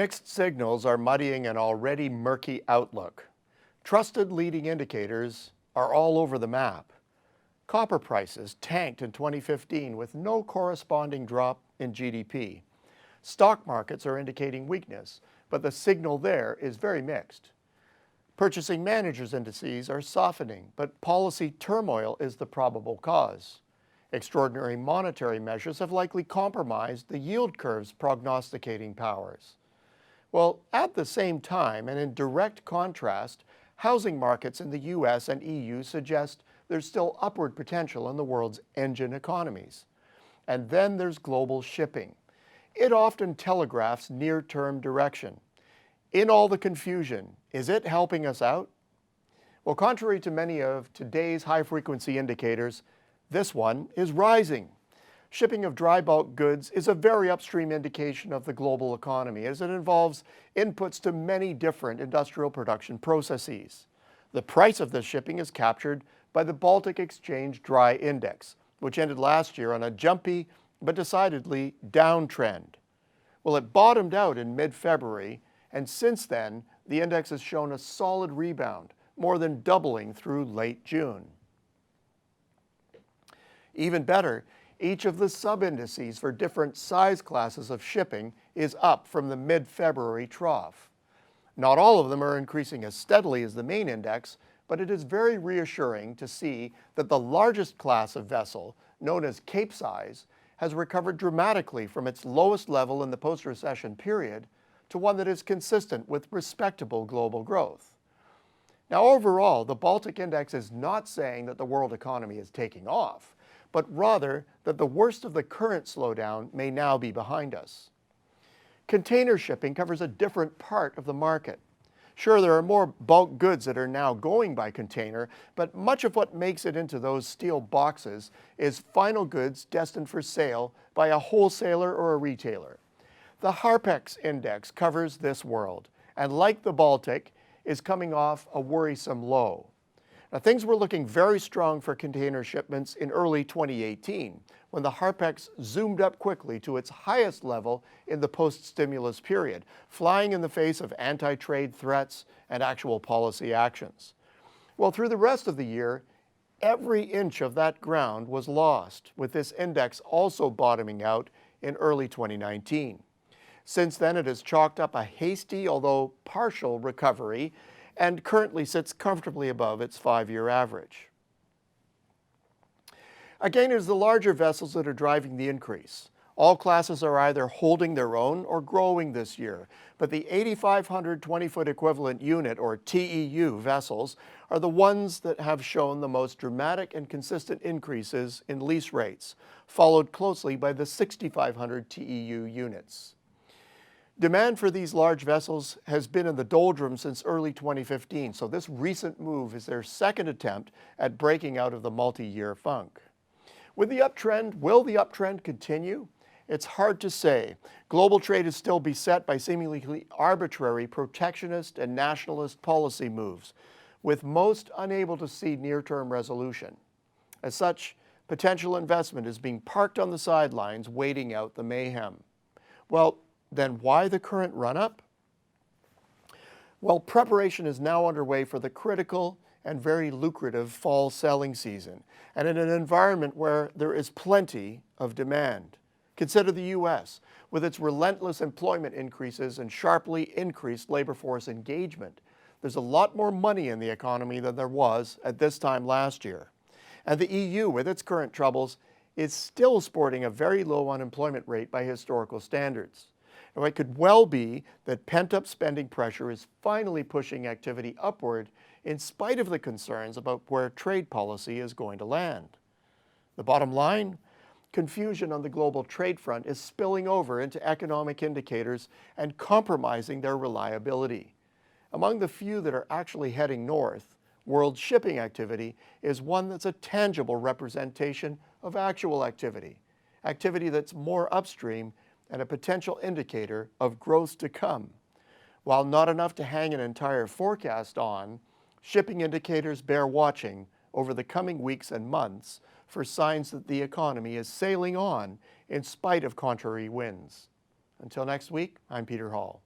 Mixed signals are muddying an already murky outlook. Trusted leading indicators are all over the map. Copper prices tanked in 2015 with no corresponding drop in GDP. Stock markets are indicating weakness, but the signal there is very mixed. Purchasing managers' indices are softening, but policy turmoil is the probable cause. Extraordinary monetary measures have likely compromised the yield curve's prognosticating powers. Well, at the same time, and in direct contrast, housing markets in the US and EU suggest there's still upward potential in the world's engine economies. And then there's global shipping. It often telegraphs near-term direction. In all the confusion, is it helping us out? Well, contrary to many of today's high-frequency indicators, this one is rising. Shipping of dry bulk goods is a very upstream indication of the global economy as it involves inputs to many different industrial production processes. The price of this shipping is captured by the Baltic Exchange Dry Index, which ended last year on a jumpy but decidedly downtrend. Well, it bottomed out in mid-February, and since then, the index has shown a solid rebound, more than doubling through late June. Even better, each of the sub-indices for different size classes of shipping is up from the mid-February trough. Not all of them are increasing as steadily as the main index, but it is very reassuring to see that the largest class of vessel, known as Capesize, has recovered dramatically from its lowest level in the post-recession period to one that is consistent with respectable global growth. Now, overall, the Baltic Index is not saying that the world economy is taking off, but rather that the worst of the current slowdown may now be behind us. Container shipping covers a different part of the market. Sure, there are more bulk goods that are now going by container, but much of what makes it into those steel boxes is final goods destined for sale by a wholesaler or a retailer. The Harpex index covers this world, and like the Baltic, is coming off a worrisome low. Now, things were looking very strong for container shipments in early 2018, when the Harpex zoomed up quickly to its highest level in the post-stimulus period, flying in the face of anti-trade threats and actual policy actions. Well, through the rest of the year, every inch of that ground was lost, with this index also bottoming out in early 2019. Since then, it has chalked up a hasty, although partial, recovery, and currently sits comfortably above its 5-year average. Again, it is the larger vessels that are driving the increase. All classes are either holding their own or growing this year, but the 8,500 20-foot equivalent unit, or TEU, vessels are the ones that have shown the most dramatic and consistent increases in lease rates, followed closely by the 6,500 TEU units. Demand for these large vessels has been in the doldrums since early 2015, so this recent move is their second attempt at breaking out of the multi-year funk. Will the uptrend continue? It's hard to say. Global trade is still beset by seemingly arbitrary protectionist and nationalist policy moves, with most unable to see near-term resolution. As such, potential investment is being parked on the sidelines, waiting out the mayhem. Well, then why the current run-up? Well, preparation is now underway for the critical and very lucrative fall selling season, and in an environment where there is plenty of demand. Consider the US, with its relentless employment increases and sharply increased labor force engagement. There's a lot more money in the economy than there was at this time last year. And the EU, with its current troubles, is still sporting a very low unemployment rate by historical standards. Now, it could well be that pent-up spending pressure is finally pushing activity upward in spite of the concerns about where trade policy is going to land. The bottom line? Confusion on the global trade front is spilling over into economic indicators and compromising their reliability. Among the few that are actually heading north, world shipping activity is one that's a tangible representation of actual activity that's more upstream and a potential indicator of growth to come. While not enough to hang an entire forecast on, shipping indicators bear watching over the coming weeks and months for signs that the economy is sailing on in spite of contrary winds. Until next week, I'm Peter Hall.